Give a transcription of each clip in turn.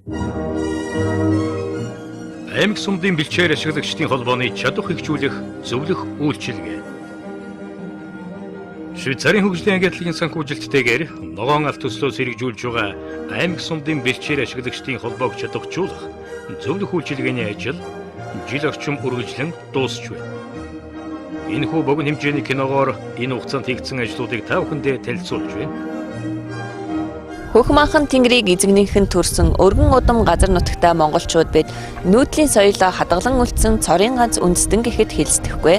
Аймаг сумдын бэлчээр ашиглагчдын холбооны чадвар хөгжүүлэх зөвлөх үйлчилгээ. Швейцарын хөгжлийн агентлагийн санхүүжилттэйгээр ногоон алт төслөөс хэрэгжүүлж байгаа аймаг сумдын бэлчээр ашиглагчдын холбоог чадваржуулах зөвлөх үйлчилгээний ажил жил орчим үргэлжлэн дуусч байна. Энэхүү богино хэмжээний киногоор энэ хугацаанд хийгдсэн ажлуудыг та бүхэндээ танилцуулж байна. Хөхманхан тэнгэрийг эзэгнийхэн төрсөн өргөн удам газар нутагтай монголчууд бид нүүдлийн соёлоо хадгалан үлдсэн цорын ганц үндэстэн гэхэд хэлцдэхгүй.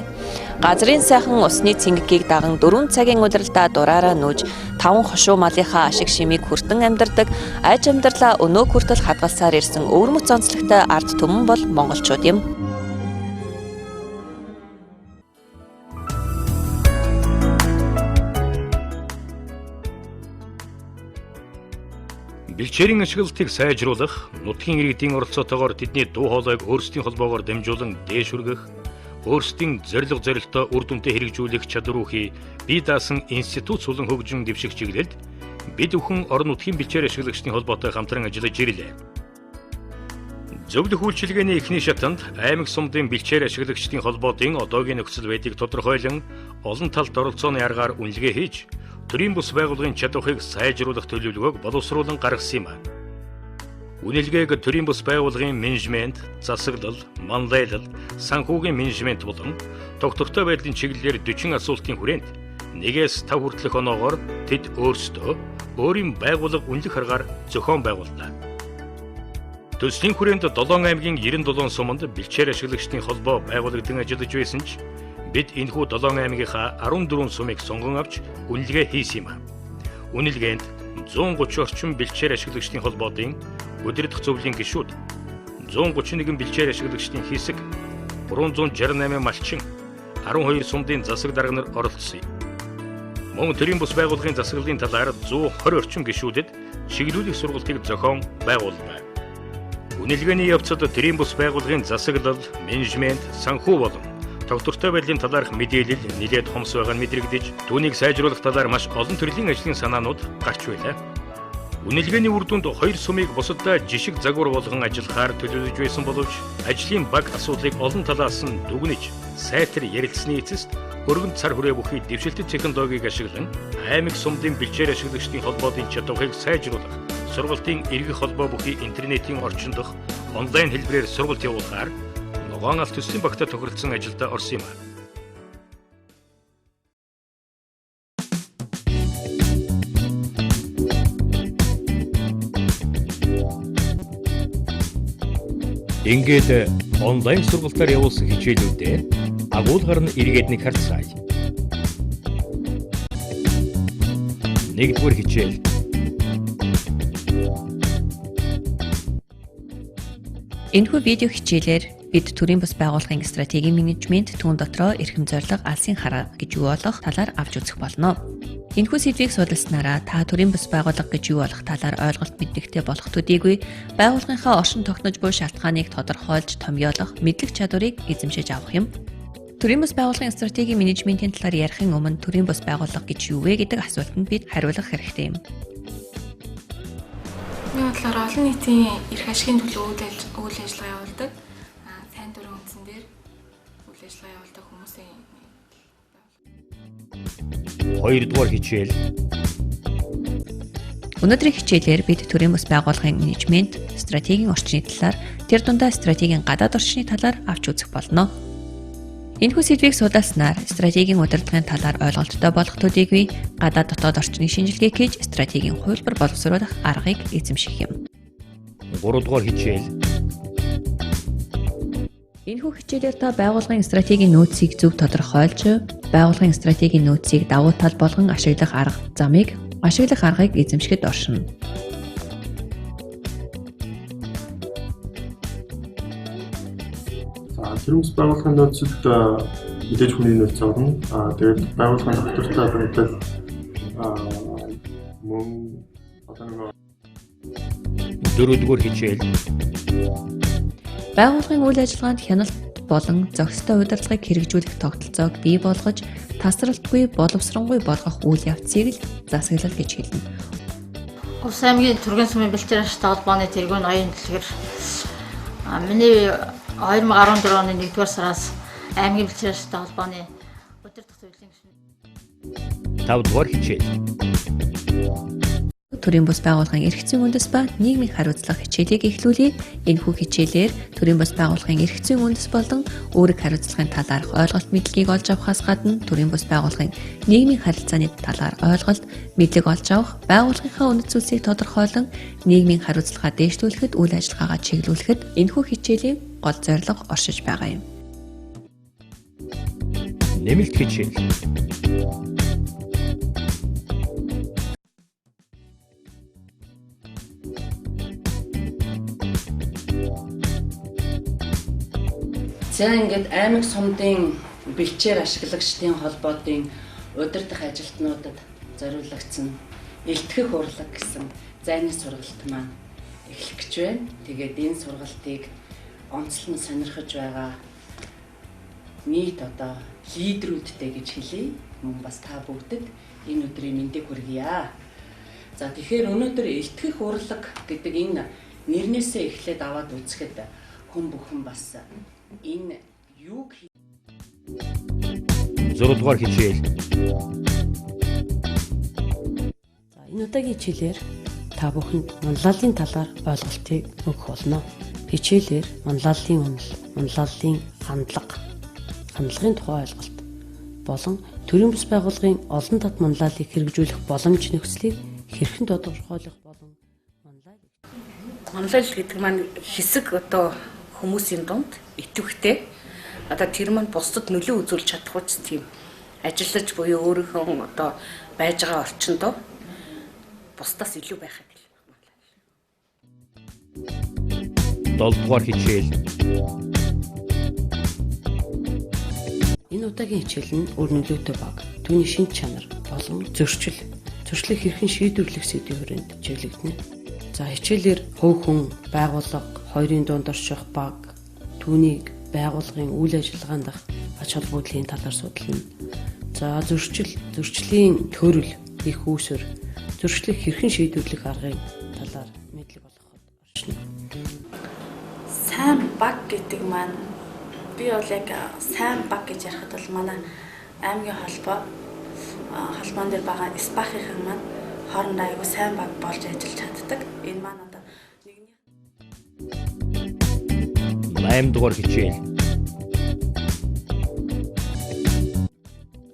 Газрын сайхан усны цэнгэгийг даган 4 цагийн удиралдаа дураараа нүүж 5 хошуу малынхаа ашиг шимийг хүртэн амьдардаг аж амьдралаа өнөө хүртэл хадгалсаар ирсэн өвөрмөц онцлогтой ард түмэн бол монголчууд юм. Бэлчээрийн ашиглалтыг сайжруулах, нутгийн иргэдийн оролцоотойгоор тэдний дуу хоолойг өөрсдийн холбоогоор дамжуулан дэвшүргэх, өөрсдийн зорилго зорилтоо үр дүнтэй хэрэгжүүлэх чадвар үүхий бие даасан институт сулан хөгжин дэвших чиглэлд бид бүхэн орон нутгийн бэлчээр ашиглагчдын холбоотой хамтран ажиллаж ирлээ. Зөвлөх үйлчилгээний эхний шатанд аймаг сумдын бэлчээр ашиглагчдын холбоотын одоогийн нөхцөл байдлыг тодорхойлон олон талт оролцооны аргаар үнэлгээ хийж төрийн бус байгууллагын чадварыг сайжруулах төлөвлөгөөг боловсруулан гаргасан юм. Үнэлгээг төрийн бус байгууллагын менежмент, засаглал, манлайлал, санхүүгийн менежмент болон доктортой байдлын чиглэлээр 40 асуултын хүрээнд 1-5 хүртэлх оноогоор тэд өөрсдөө өөрийн байгууллага үнэлэх аргаар зохион байгууллаа. Төслийн хүрээнд 7 аймгийн 97 суманд бэлчээр ашиглагчдын холбоо байгуулагдсан ажиллаж байсан ч бид энэхүү 7 аймгийнхаа 14 сумыг сонгон авч үнэлгээ хийсэн юм. Үнэлгээнд 130 орчим бэлчээр ашиглагчдын холбоотын удирдах зөвлөлийн гишүүд, 131 бэлчээр ашиглагчдын хэсэг, 368 малчин, 12 сумдын засаг дарга нар оролцсон юм. Мөн төрийн бус байгууллагын засаглалын талаар 120 орчим гишүүдэд чиглүүлэх сургалтыг зохион байгууллаа. Үнэлгээний явцад төрийн бус байгууллагын засаглал, менежмент, санхүү болон доктортой байдлын талаарх мэдээлэл нэлээд хомс байгаа нь мэдрэгдэж, түүнийг сайжруулах талаар маш олон төрлийн ажлын санаанууд гарч байлаа. Үнэлгээний үр дүнд 2 сумыг бусаддаа жишг загвар болгон ажиллахаар төлөвлөж байсан боловч ажлын баг асуудлыг олон талаас нь дүгнэж, сайтар ярилцсны эцэст өргөн цар хүрээ бүхий дэвшилтэт технологиг ашиглан аймаг сумдын бэлчээр ашиглагчдын холбоотын чадварыг сайжруулах, сургалтын эргэх холбоо бүхий интернетийн орчин дох онлайн хэлбэрээр сургалт явуулахаар ногоон алт төслийн багтаа тохиролцсон ажилдаа орсон юм. Ингээд онлайн сургалтаар явуулсан хичээлүүдээ агуулгаар нь эргээд нэг харцгаая. 1-р хичээл. Энэхүү видео хичээлээр бид төрийн бус байгууллагын стратегийн менежмент түүн дотроо эрхэм зорилго алсын хараа гэж юу болох талаар авч үзэх болно. Энэхүү сэдвийг судалснараа та төрийн бус байгууллага гэж юу болох талаар ойлголт мэддэгтэй болох төдийгүй байгууллагынхаа оршин тогтнож буй шалтгааныг тодорхойлж томьёолох мэдлэг чадварыг эзэмшиж авах юм. Төрийн бус байгууллагын стратегийн менежментийн талаар ярихын өмнө төрийн бус байгууллага гэж юу вэ гэдэг асуултанд бид хариулах хэрэгтэй юм. Миний бодлоор олон нийтийн эрх ашигын төлөө үйл ажиллагаа явуулдаг. Сайн дурын үндсэн дээр үйл ажиллагаа явуулдаг хүмүүсийн 2-р хичээл. Өнөөдрийн хичээлээр бид төрийн бус байгууллагын менежмент, стратегийн орчны талаар, тэр дундаа стратегийн гадаад орчны талаар авч үзэх болно. Энэхүү сэдвийг судалснаар стратегийн удирдлагын талаар ойлголттой болох төдийгүй гадаад дотоод орчны шинжилгээг хийж стратегийн хувилбар боловсруулах аргыг эзэмших юм. 3-р хичээл. Энэхүү хичээлээр та байгууллагын стратегийн нөөцийг зөв тодорхойлж, байгууллагын стратегийн нөөцийг давуу тал болгон ашиглах арга замыг, ашиглах аргыг эзэмшихэд оршино. Төрийн бус байгууллагын нөөцөд мэдээж хүний нөөц орно. Тэгээд байгууллагын доктортой байдлаар мөн одоо 4-р хичээл. Байгууллагын үйл ажиллагаанд хяналт болон зохистой удирдлагыг хэрэгжүүлэх тогтолцоог бий болгож, тасралтгүй, боловсронгүй болгох үйл явцыг л засаглал гэж хэлнэ. Улс аймгийн түргэн сумын бэлтгэл ашигтай холбооны тэргүүн оюун дэлгэр миний 2014 оны 1-р сараас аймгийн бэлтгэл ашигтай холбооны удирдах зөвлөлийн гишүүн 5 дугаар хичээл. Төрийн бус байгууллагын эрх зүйн үндэс ба нийгмийн хариуцлага хичээлийг эхлүүлье. Энэхүү хичээлээр төрийн бус байгууллагын эрх зүйн үндэс болон үүрэг хариуцлагын талаарх ойлголт мэдлэгийг олж авахаас гадна төрийн бус байгууллагын нийгмийн харилцааны талаар ойлголт мэдлэг олж авах, байгууллагынхаа үнэт зүйлсийг тодорхойлон нийгмийн хариуцлагаа дээшлүүлэхэд үйл ажиллагаагаа чиглүүлэхэд энэхүү хичээлийн гол зорилго оршиж байгаа юм. Нэмэлт хичээл. За ингээд аймаг сумдын бэлчээр ашиглагчдын холбоодын удирдах ажилтнуудад зориулагдсан элтгэх урлаг гэсэн зайны сургалт маань эхлэх гэж байна. Тэгээд энэ сургалтыг онцлон сонирхож байгаа нийт лидерүүдтэй гэж хэлье. Мөн бас та бүгдэд энэ өдрийн мэндийг хүргье. За тэгэхээр өнөөдөр элтгэх урлаг гэдэг энэ нэрнээсээ эхлээд аваад үзэхэд хүн бүхэн бас энэ юуг 6 дугаар хичээл. За энэ удаагийн хичээлээр та бүхэнд манлайлалын талаар ойлголтыг өгөх болно. Хичээлээр манлайлалын үнэл, манлайлалын хандлагын тухай ойлголт болон төрийн бус байгууллагын олон тат манлайлалыг хэрэгжүүлэх боломж нөхцөлийг хэрхэн тодорхойлох болон манлайл гэдэг маань хэсэг хүмүүсийн дунд идэвхтэй тэр маань бусдад нөлөө үзүүлж чадах үс тийм ажиллаж буюу өөрийнхөө байж байгаа орчиндөө бусдаас илүү байхад л манлайл. 7 дугаар хичээл. Энэ удаагийн хичээл нь өр нөлөөтэй баг, түүний шин чанар болон зөрчлийг хэрхэн шийдвэрлэх сэдвийн хүрээнд чиглэгдэнэ. За хичээлээр хувь хүн, байгууллага, хоёрын дунд орших баг, түүнийг байгууллагын үйл ажиллагаанд ач холбогдлын талаар судална. За зөрчлийн төрөл, их үүсвэр, зөрчлийг хэрхэн шийдвэрлэх аргын талаар мэдлэг олгоход оршино. Сайн баг гэдэг маань би бол яг сайн баг гэж ярихад бол манай аймгийн холбоон дээр байгаа СБАХ-ийн маань хоорондоо аягүй сайн баг болж ажиллаж чаддаг. Энэ маань нэгний 8 дугаар хичээл.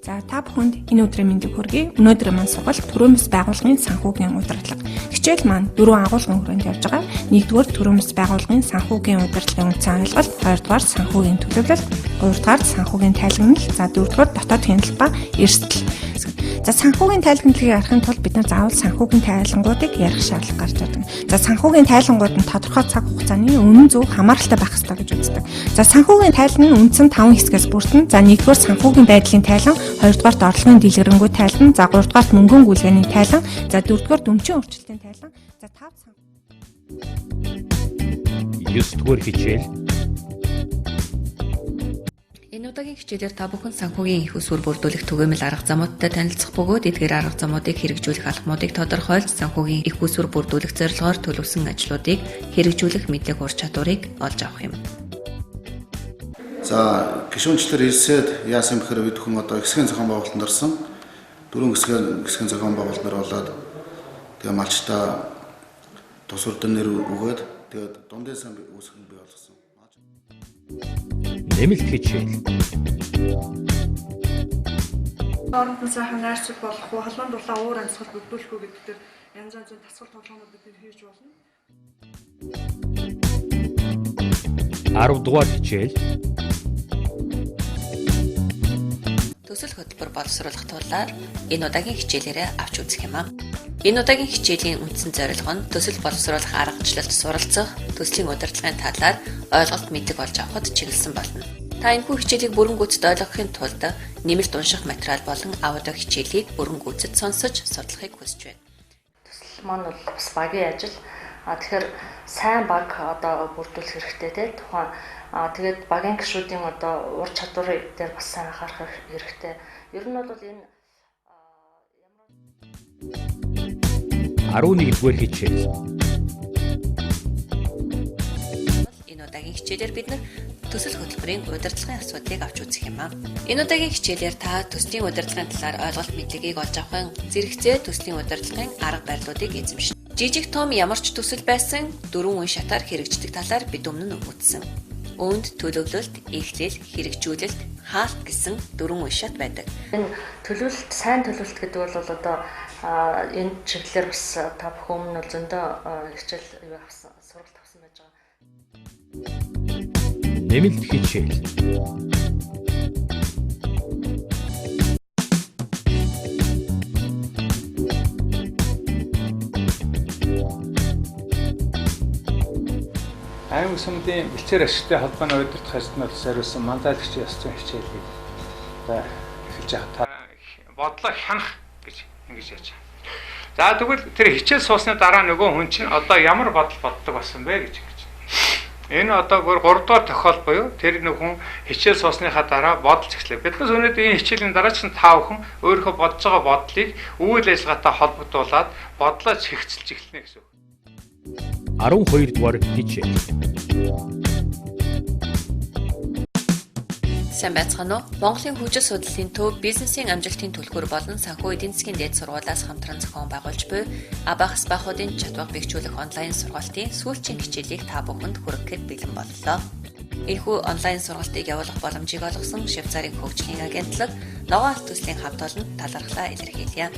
За та бүхэнд энэ өдрийн мэндийг хүргэе. Өнөөдрийн маань сургалт төрийн бус байгууллагын санхүүгийн удирдлага. Хичээл маань 4 агуулгын хүрээнд явж байгаа. 1-р төрийн бус байгууллагын санхүүгийн удирдлагын үндсэн ойлголт, 2-р санхүүгийн төлөвлөлт, 3-р санхүүгийн тайлгнал, за 4-р дотоод хяналт ба эрсдэл. За санхүүгийн тайлгналыг ярихын тулд бид заавал санхүүгийн тайлангуудыг ярих шаардлага гарч ирдэг. За санхүүгийн тайлангууд нь тодорхой цаг хугацааны үнэн зөв хамааралтай байх ёстой гэж үздэг. За санхүүгийн тайлан нь үндсэн 5 хэсгээс бүрдэн. За 1-р санхүүгийн байдлын тайлан, 2-р орлогын дэлгэрэнгүй тайлан, за 3-р мөнгөн гүйлгээний тайлан, за 4-р өмчийн өөрчлөлтийн тайлан, за 5 9 дугаар хичээл. Энэ удаагийн хичээлээр та бүхэн санхүүгийн их усүр бүрдүүлэх түгээмэл арга замуудтай танилцах бөгөөд эдгээр арга замуудыг хэрэгжүүлэх алхмуудыг тодорхойлж санхүүгийн их усүр бүрдүүлэх зорилгоор төлөвлөсөн ажлуудыг хэрэгжүүлэх мэдлэг ур чадварыг олж авах юм. За гишүүнчлэр ирсээд яасан бэхээр бид хүн хэсгийн зохион байгуулалтанд орсон. 4 хэсгийн зохион байгуулалтнаар болоод тэгээ малчтаа тус урдан нэр өгөөд тэгээд дундын сан үүсгэн бий болгосон. Нэмэлт хичээл. Орон сайхан найрцаг болох уу, халуун дулаан уур амьсгал бүрдүүлэх үү гэдэг дээр янз янзын дасгал тоглоомнууд бид хийж болно. 10 дугаар хичээл. Төсөл хөтөлбөр боловсруулах тулаар энэ удаагийн хичээлээрээ авч үзэх юм аа. Энэ удаагийн хичээлийн үндсэн зорилго нь төсөл боловсруулах аргачлалд суралцах, төслийн удирдлагын талаар ойлголт мэдлэг олж авахд чиглэсэн болно. Та энэхүү хичээлийг бүрэн гүйцэд ойлгохын тулд нэмэлт унших материал болон аудио хичээлийг бүрэн гүйцэд сонсож судлахыг хүсэж байна. төсөл маань бол бас багийн ажил. Тэгэхээр сайн баг бүрдүүлэх хэрэгтэй те. Тухайн тэгээд багийн гишүүдийн ур чадвар дээр бас сайн анхаарах хэрэгтэй. Ер нь бол энэ 11-р хичээл. Энэ удаагийн хичээлээр бид төсөл хөтөлбөрийн удирдлагын асуудлыг авч үзэх юм аа. Энэ удаагийн хичээлээр та төслийн удирдлагын талаар ойлголт мэдлэгийг олж авахын зэрэгцээ төслийн удирдлагын арга барилуудыг эзэмшнэ. Жижиг том ямар ч төсөл байсан 4 үе шатаар хэрэгждэг талаар бид өмнө нь үзсэн. Үүнд төлөвлөлт, эхлэл, хэрэгжүүлэлт, хаалт гэсэн 4 үе шат байдаг. Энэ төлөвлөлт, сайн төлөвлөлт гэдэг бол одоо энэ чиглэлээр бас та бүхэн өмнө зөндөө хичээл юу авсан, сургалт авсан байж байгаа. Нэмэлт хичээл. Аймаг сумдын бэлчээр ашигтай холбооны удирдах ажлын зориулсан манлайлагчийн ёс зүйн хичээлийг эхэлж байгаа. Бодлоо хянах гэж ингэж яаж. За тэгвэл тэр хичээл суусны дараа нөгөө хүн чинь одоо ямар бодол боддог болсон бэ гэж ингэж. Энэ одоо 3 дугаар тохиол буюу тэр нэг хүн хичээл суусныхаа дараа бодолж эхлэв. Биднес өнөөдөр энэ хичээлийн дараа чинь та бүхэн өөрийнхөө бодож байгаа бодлыг үйл ажиллагаатай холбогдуулаад бодлоо чигцэлж эхэлнэ гэсэн үг. 12 дугаар хичээл. Сайн байцгаана уу? Монголын хөгжил судлалын төв бизнесийн амжилтын түлхүүр болон санхүү эдийн засгийн дээд сургуулиас хамтран зохион байгуулж буй Абахас бахуудын чадвар бэхжүүлэх онлайн сургалтын сүүлчийн хичээлийг та бүхэнд хүргэхэд бэлэн боллоо. Энэхүү онлайн сургалтыг явуулах боломжийг олгосон Швейцарын хөгжлийн агентлаг Ногоо алт төслийн хамт олон талархлаа илэрхийлье.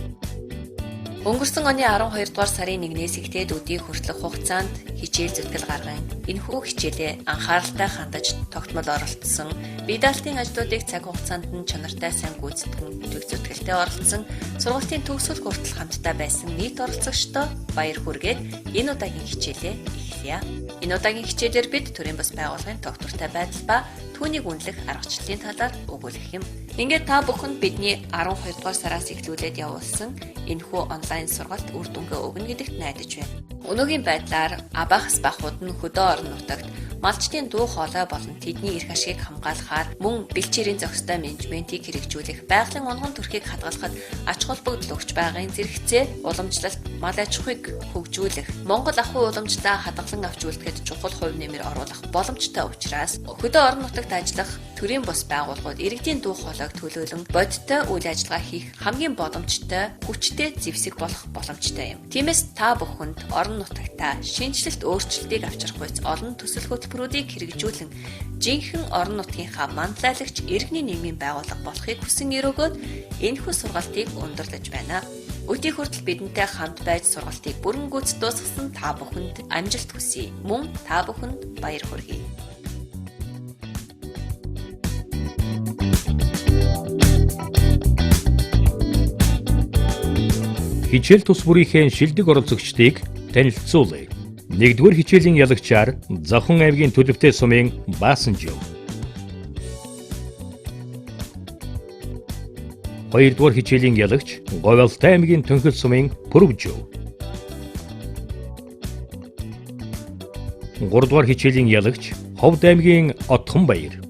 Өнгөрсөн оны 12 дугаар сарын 1-ээс эхлээд өдий хүртэлх хугацаанд хичээл зүтгэл гарган энэхүү хичээлээ анхааралтай хандаж тогтмол оролцсон, бие даалтын ажлуудыг цаг хугацаанд нь чанартай сайн гүйцэтгэн төл зүтгэлтэй оролцсон, сургалтын төгсгөл хүртэл хамтдаа байсан нийт оролцогчдоо баяр хүргээд энэ удаагийн хичээлээ эхлэе. Энэ удаагийн хичээлээр бид төрийн бас байгууллагын тогтвортой байдал ба түүнийг үнэлэх аргачлалын талаар өгүүлэх юм. Ингээд та бүхэнд бидний 12 дугаар сараас эхлүүлээд явуулсан энэхүү онлайн сургалт үр дүнгээ өгнө гэдэгт найдаж байна. Өнөөгийн байдлаар Абахас бахууд нь хөдөө орон нутагт малчдын дуу хоолой болон тэдний эрх ашигыг хамгаалахаар мөн бэлчээрийн зохистой менежментийг хэрэгжүүлэх, байгалийн унган төрхийг хадгалахад ач холбогдол өгч байгаагийн зэрэгцээ уламжлалт, мал аж ахуйг хөгжүүлэх, Монгол ахуй уламжлалаа хадгалан авч үлдэхэд чухал хувь нэмэр оруулах боломжтой учраас хөдөө орон нутагт ажиллах төрийн бус байгууллагууд иргэдийн дуу хоолойг төлөөлөн бодиттой үйл ажиллагаа хийх хамгийн боломжтой, хүчтэй зэвсэг болох боломжтой юм. Тиймээс та бүхэнд орон нутагтаа шинжилэлт өөрчлөлтийг авчрах хүч олон төсөл хөтөлбөрүүдийг хэрэгжүүлэн жинхэнэ орон нутгийнхаа манлайлагч иргэний нийгмийн байгууллага болохыг хүсэн өрөөгөөд энэхүү сургалтыг өндөрлөж байна. Өдий хүртэл бидэнтэй хамт байж сургалтыг бүрэн гүйцэд дуусгасан та бүхэнд амжилт хүсье. Мөн та бүхэнд баяр хүргэе. Хичээл тус бүрийнхээ шилдэг оролцогчдыг танилцуулъя. 1-р хичээлийн ялагчаар Завхан аймгийн Төлөвтэй сумын Баасанжив. 2-р хичээлийн ялагч Говьалтай аймгийн Төнхөл сумын Пүрвжив. 3-р хичээлийн ялагч Ховд аймгийн Отхонбаяр.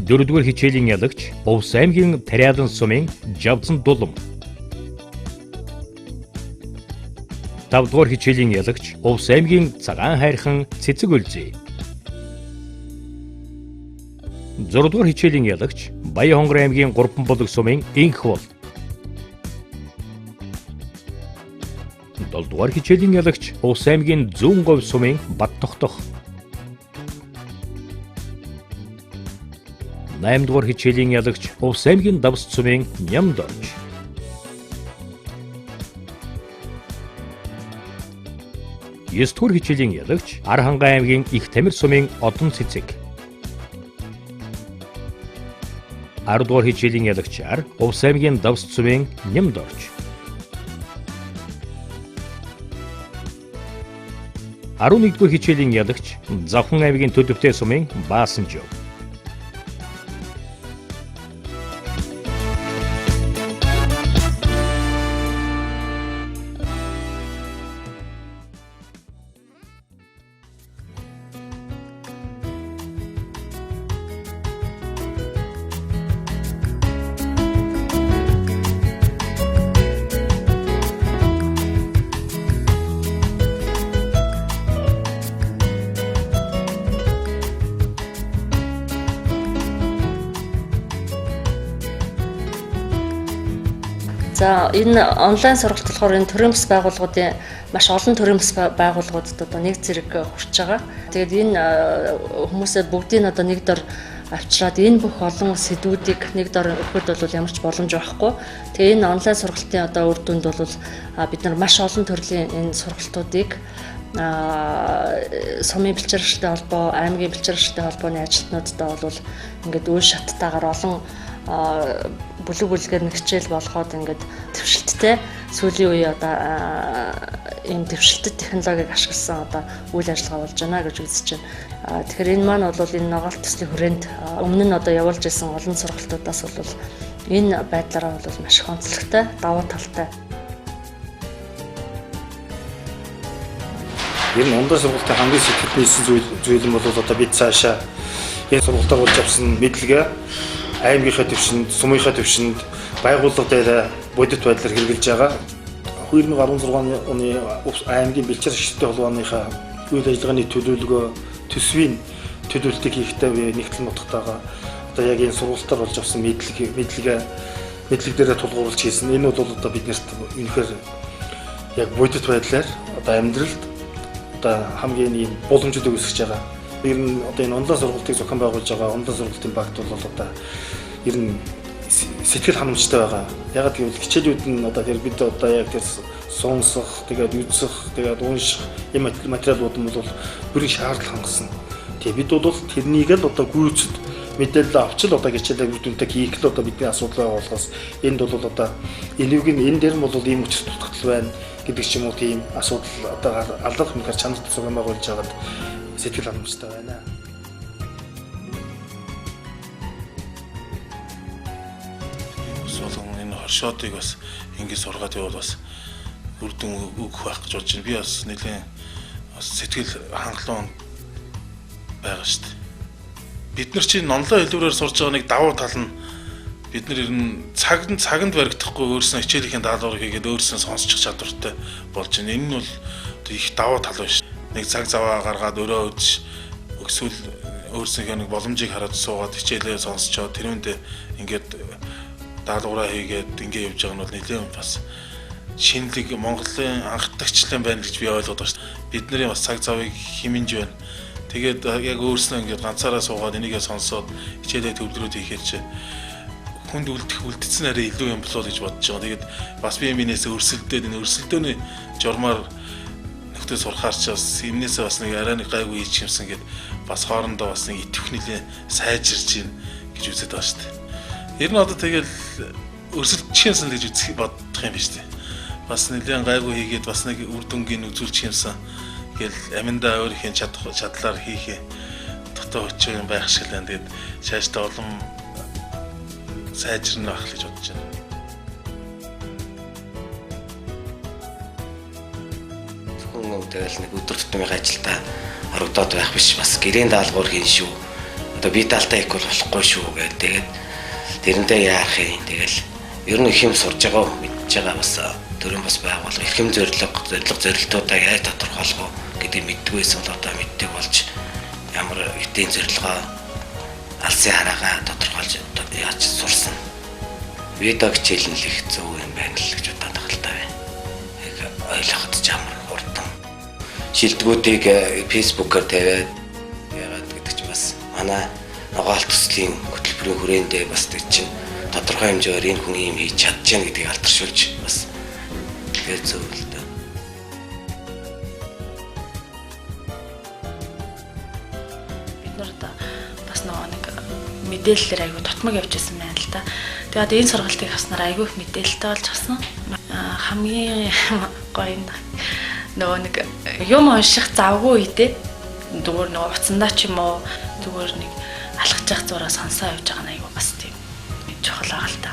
4-р хичээлийн ялагч Бовс аймгийн Тариалан сумын Жавцан Дулам. 5-р хичээлийн ялагч Бовс аймгийн Цагаан хайрхан Цэцэг Үлзий. 6-р хичээлийн ялагч Баян хонгор аймгийн Гурванболог сумын Инхвол. 7-р хичээлийн ялагч Бовс аймгийн Зүүн говь сумын Баттохтох. 8-р хичээлийн ялагч Бовс аймгийн Давс сумын Нямдорж. 9-р хичээлийн ялагч Архангай аймгийн Их Тамир сумын Одон Цэцэг. 10-р хичээлийн ялагчаар Бовс аймгийн Давс сумын Нямдорж. 11-р хичээлийн ялагч Завхан аймгийн Төлөвтэй сумын Баасанжив. За энэ онлайн сургалт болохоор энэ төрийн бас байгууллагуудын маш олон төрийн бас байгууллагуудад одоо нэг зэрэг хүрч байгаа. Тэгээд энэ хүмүүсээ бүгдийг одоо нэг дор авчираад энэ бүх олон сэдвүүдийг нэг дор өгөхөд бол ямар ч боломж байхгүй. Тэгээ энэ онлайн сургалтын одоо үр дүнд бол бид нар маш олон төрлийн энэ сургалтуудыг сумын бэлчээрэгчтэй холбоо, аймгийн бэлчээрэгчтэй холбооны ажилтнуудтай бол ингээд үе шаттайгаар олон бүлэг бүлгээр нэг хичээл болгоод ингээд төвшөлттэй сүүлийн үе одоо ийм төвшөлтөд технологиг ашигласан одоо үйл ажиллагаа болж байна гэж үзэж байна. Тэгэхээр энэ маань бол энэ ногоолт төслийн хүрээнд өмнө нь одоо явуулж исэн олон сургалтуудаас бол энэ байдлаараа бол маш их онцлогтой, давуу талтай. Ер нь онлайн сургалтын хамгийн сэтгэл нийсэн зүйл нь бол одоо бид цаашаа энэ сургалтаар болж авсан мэдлэгээ аймгийнхаа төвшөнд, сумынхаа төвшөнд байгууллага дээр бодит байдлаар хэрэгжилж байгаа. 2016 оны аймгийн бэлчээрэгчтэй холбооныхаа үйл ажиллагааны төлөвлөгөө төсвийн төлөвлөлтийг хийхдээ би нэгтлэн нутагтайгаа одоо яг энэ сургалтаар болж авсан мэдлэг дээр тулгуурлаж хийсэн. Энэ бол одоо биднэрт үнэхээр яг бодит байдлаар одоо амьдралд одоо хамгийн ийм боломжтой үүсгэж байгаа. Ер нь одоо энэ онлайн сургалтыг зохион байгуулж байгаа онлайн сургалтын багт бол одоо ер нь сэтгэл ханамжтай байгаа. Яг гэвэл хичээлүүд нь одоо тэр бид одоо яг тэр сонсох, тэгээд үзэх, тэгээд унших юм материалууд нь бол бүрийн шаардлага хангасан. Тэгээ бид бол тэрнийг л одоо гүйцэд мэдээлэл авчил одоо хичээлээ бүрдүүнтэй хийх л одоо бидний асуудал байгаа болохоос энд бол одоо энэ дээр нь бол ийм хүч тутагтал байна гэдэг ч юм уу тийм асуудал одоо алга хэмжээр чанартай зохион байгуулж байгаад сэтгэл ханамжтай байна. Солон энэ хоршоодыг бас ингэж сургаад явал бас үр дүн өгөх байх гэж бодож байна. Би бас нэлээд бас сэтгэл хангалуун байгаа шүү дээ. Бид нар чинь онлайн хэлбэрээр сурж байгаа нэг давуу тал нь бид нар ер нь цаганд баригдахгүй өөрснөө хичээлийн даалгаврыг хийгээд өөрснөө сонсчих чадвартай болж байна. Энэ нь бол их давуу тал байна. Нэг цаг заваа гаргаад өрөө үзж өксвөл өөрснийхөө нэг боломжийг хараад суугаад хичээлээ сонсчоод тэрүүндээ ингээд даалгавраа хийгээд ингээд явж байгаа нь бол нэлээд бас шинэлэг Монголын анхдагчлан байна гэж би ойлгоод байна шүү дээ. Бидний бас цаг завыг хэмнэж байна. Тэгээд яг өөрснөө ингээд ганцаараа суугаад энийгээ сонсоод хичээлээ төвлөрөөд хийхээр чи хүнд үлдсэн арай илүү юм болоо гэж бодож байгаа. Тэгээд бас би минээс өрсөлдөөд энэ өрсөлдөөний журмаар нөхдөд сурахаар ч бас юмнээсээ бас нэг арай нэг гайгүй хийчихсэн гэд бас хоорондоо бас нэг итгэх нэлээ сайжирч ийн гэж үзээд байгаа шүү дээ. Ер нь одоо тэгэл өрсөлдөчихсэн гэж үзэх бодох юм биш үү? Бас нэлээд гайгүй хийгээд бас нэг үр дүнгийн үзүүлчих юмсан. Тэгэл аминдаа өөрхийн чадлаар хийхээ дотоо өчөө юм байх шиг л тэгээд цаашдаа олон сайжирна байх гэж бодож байна. Зөвхөн тэгэл нэг өдөр тутмын ажилдаа орогдоод байх биш бас гэрийн даалгавар хийн шүү. Одоо би даалтаа их болохгүй шүү гэдэг. Тэгээд тэрэндээ яах юм. Тэгэл ер нь их юм сурж байгаа мэдж байгаа бас төрийн бас байгууллага эрхэм зорилтуудаа яаж тодорхойлох гэдэг мэддэггүйсэн бол одоо мэддэг болж ямар эдийн зорилгоо алсын хараагаа тодорхойлж яаж сурсан. Видео хичээл нь л их зөв юм байна л гэж бодоод байгаа л та байна. Яг ойлгоход ч амар хурдан. Шилдэгүүдийг фэйсбүүкээр тавиад яагаад гэдэг чинь бас манай ногоолт төслийн хөтөлбөрийн хүрээндээ бас тэр чинь тодорхой хэмжээгээр энэ хүн юм хийж чадчихна гэдгийг алдаршуулж бас тэгээд зөв л дээ. Бид нар бас нэг мэдээлэлээр аягүй тутмаг явж байсан байна л да. Тэгээд энэ сургалтыг авснаар аягүй их мэдээлэлтэй болж авсан. Хамгийн гоё нөгөө нэг юм унших завгүй үедээ зүгээр нөгөө уцандаа ч юм уу зүгээр нэг алхаж явах зураа сонсоо явж байгаа нь аягүй бас тийм чухал байгаа л да.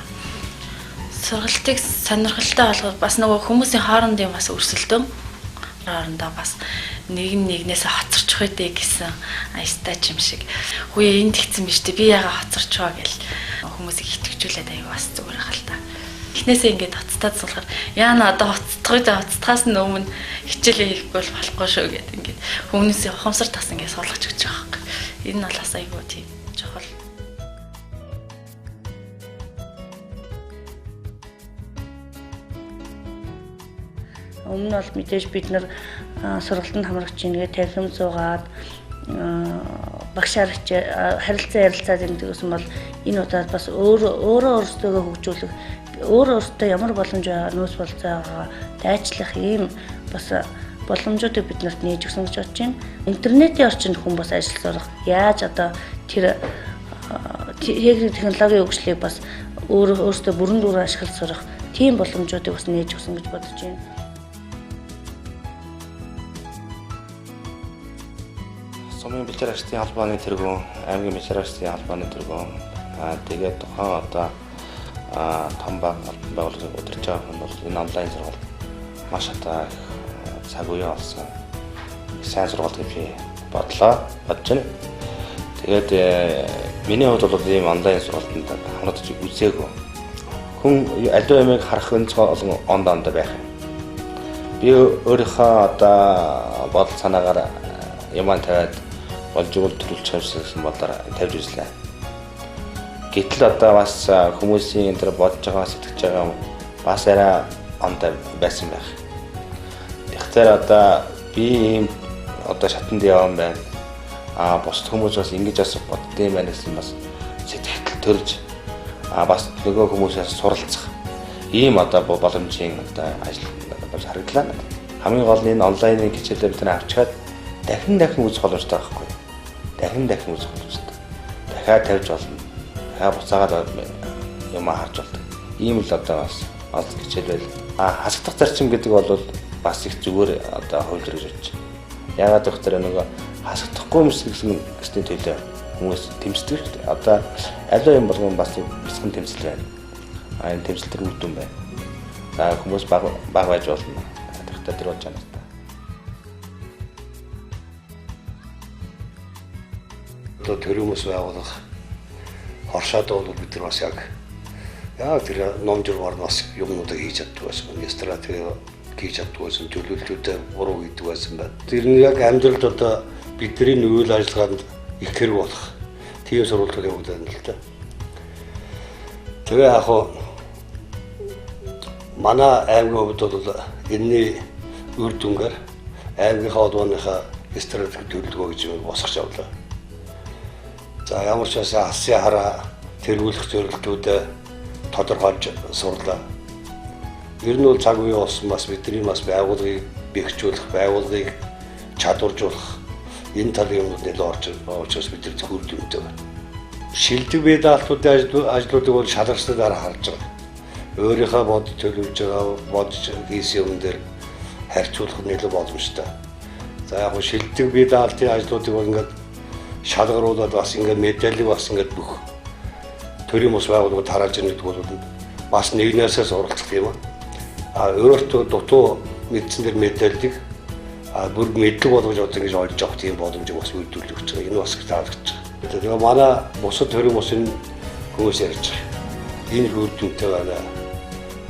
Сургалтыг сонирхолтой болгоод бас нөгөө хүмүүсийн хоорондын бас өрсөлдөөн хоорондоо бас нэгнээс хоцорчих үедээ гэсэн аястай юм шиг. Хөөе энд тэгсэн биз дээ би яага хоцорчоо гэл хүмүүсийг итгэвчүүлээд аяа бас зүгээр хал та. Эхнээсээ ингээд хоцтаад суулгаар яана одоо хоцтахаас нь өмнө хичээлээ хийхгүй болохгүй шүү гэдэг ингээд хүмүүсийн ухамсар тас ингээд суулгаж өгч байгаа хэрэг. Энэ нь бол бас аягүй тийм чухал. Өмнө нь бол мэдээж бид нар сургалтанд хамрагч нэгэ тархим зуугаад багшаар харилцаа ярилцаад энэ гэсэн бол энэ удаад бас өөрөө өөрсдөө хөгжүүлэх өөрөөсөө ямар боломж нөөц болцоогоо дайчлах ийм бас боломжуудыг биднэрт нээж өгсөн гэж бодож байна. Интернетийн орчинд хүн бас ажил сурах яаж одоо тэр технологийн хөгжлийг бас өөрөөсөө бүрэн дүүрэн ашиглаж сурах тийм боломжуудыг бас нээж өгсөн гэж бодож байна. Сумын бэлчээр ажлын албаны тэргүүн, аймгийн бэлчээр ажлын албаны тэргүүн тэгээд тухайн одоо том байгууллагыг удирдах хүн бол энэ онлайн сургалт маш одоо цаг үе болсон. Сайн сургалт гэж би бодож байна. Тэгээд миний хувьд бол ийм онлайн сургалтанд хамрагдаж үзээгүй. Хүн аливаа юмыг харах өнцгөө олон ондоо байх юм. Би өөрийнхөө одоо бодол санаагаар ямаа тавиад болж өгөл төрүүлж тавьсан болоор тавьж үзлээ. Гэтэл одоо бас хүмүүсийн энэ төр бодож байгаа сэтгэж байгаа бас арай ондоо байсан байх. Тэгэхээр одоо би ийм одоо шатанд явсан байна. Бусд хүмүүс бас ингэж бас боддсон байна гэсэн бас сэтгэл төрж бас нөгөө хүмүүсээс суралцах ийм одоо боломжийн одоо ажил болж харагдлаа. Хамгийн гол нь энэ онлайны хичээлээр бид нар авчгаад дахин үзэх боломжтой байхгүй. Дахин үзэх боломжтой. Дахиад тавьж болно. Дахиад буцаагаад юм харж болдог. Ийм л одоо бас олж хичээл байл. Хасагдах зарчим гэдэг бол бас их зүгээр одоо хувилбар гэж бодож байна. Яагаад гэвэл нөгөө хасагдахгүй юмсгсэн гэсний төлөө хүмүүс тэмцдэг шүү дээ. Одоо аливаа юм болгон бас бяцхан тэмцэл байна. Энэ тэмцэл төр үр дүн байна. Хүмүүс баг байж болно. Тэгэхээр тэр болж байна. Одоо төрөмөс байгуулах хоршоод бол бид нар бас яг тэр номжурмаар бас юмнуудыг хийж чаддаг байсан. Стратеги хийж чаддаг байсан. Төлөвлөлтүүдэд буруу хийдэг байсан байна. Тэр нь яг амьдралд одоо бидний үйл ажиллагаанд их хэрэг болох тийм сургалтууд явагдана л да. Тэгээ яг манай аймгийн хувьд бол энэний үр дүнгээр аймгийнхаа холбооныхаа стратеги төлөвлөгөө гэж босгож авлаа. За ямар ч байсан алсын хараа тэргүүлэх зорилтуудаа тодорхойлж сурлаа. Ер нь бол цаг үе болсон бас бидний бас байгууллагыг бэхжүүлэх, байгууллагыг чадваржуулах энэ талын юмнууд нэлээд орж учраас бид нар зөвхөн дүнтэй байна. Шилдэг бие даалтуудын ажлуудыг бол шалгарсны дараа харж байгаа. Өөрийнхөө бодож төлөвлөж байгаа, бодож хийсэн юм дээр харьцуулах нэлээд боломжтой. За яг шилдэг бие даалтын ажлуудыг бол ингээд шалгаруулаад бас ингээд медалийг бас ингээд бүх төрийн ус байгууллагууд харааж ирэх гэдэг бол бас нэгнээсээ суралцах юм аа. Өөртөө дутуу мэдсэн дэр медалийг бүр мэдлэг болгож одоо ингэж олж авах тийм боломжийг бас үүдүүлж өгч байгаа. Энэ бас их таалагдж байгаа. Тэгээ манай бусад төрийн усын хүмүүс ярьж байгаа. Энэ үр дүнтэй байна.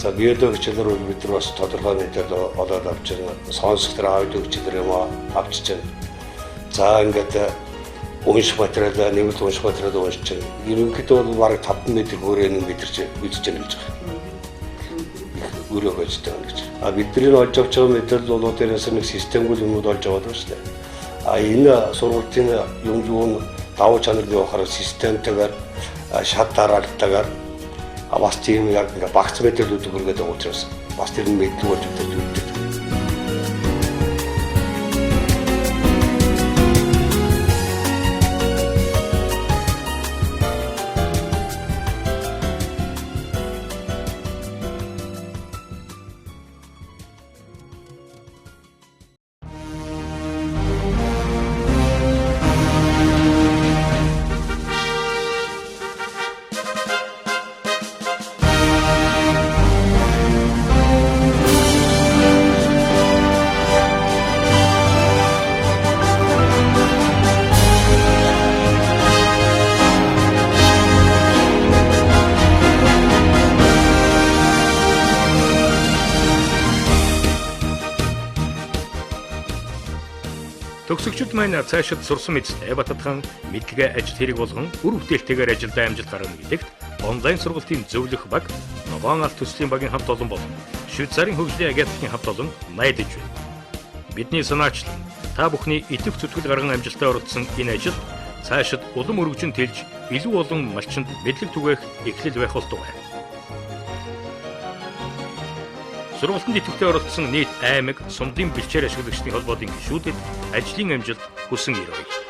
За биологи хичээлээр бид нар бас тодорхой мэдээлэл олоод авч байгаа. Сонсох тэр аудио хичээлэр юм авчиж байгаа. За ингээд унших материал, нэвтрүүлэг унших материал уншиж байгаа. Ерөнхийдөө бол бараг 5 метр хүрээний мэдэрч үзэж байгаа гэж байна. Өөрөө байж байгаа гэж. Бидний олж авч байгаа мэдээлэл бол дээрээс нэг системгүй юмуд олж аваад байна шүү дээ. Энэ сургуулийн юм давуу чанар нь явахаар системтэйгээр шат дараалтайгаар бас тийм яг багц мэдээлэлүүд бүргээд байгаа учраас бас тэр нь мэдлэг болж өгдөг. Төгсөгчд маань цаашид сурсан мэдстэй баттхан мэдлэгээ ажил хэрэг болгон үр бүтээлтэйгээр ажилдаа амжилт гаргана гэдэгт онлайн сургалтын зөвлөх баг Ногоон алт төслийн багийн хамт олон болно. Швейцарын хөгжлийн агентлагийн хамт олон найдаж байна. Бидний санаачлан та бүхний идэвх зүтгэл гарган амжилтаа оролцсон энэ ажил цаашид улам өргөжин тэлж илүү олон малчинд мэдлэг түгээх эхлэл байх болтугай. Сургалтанд идэвхтэй оролцсон нийт аймаг сумдын бэлчээр ашиглагчдын холбоодын гишүүдэд ажлын амжилт хүсэн ирвэ.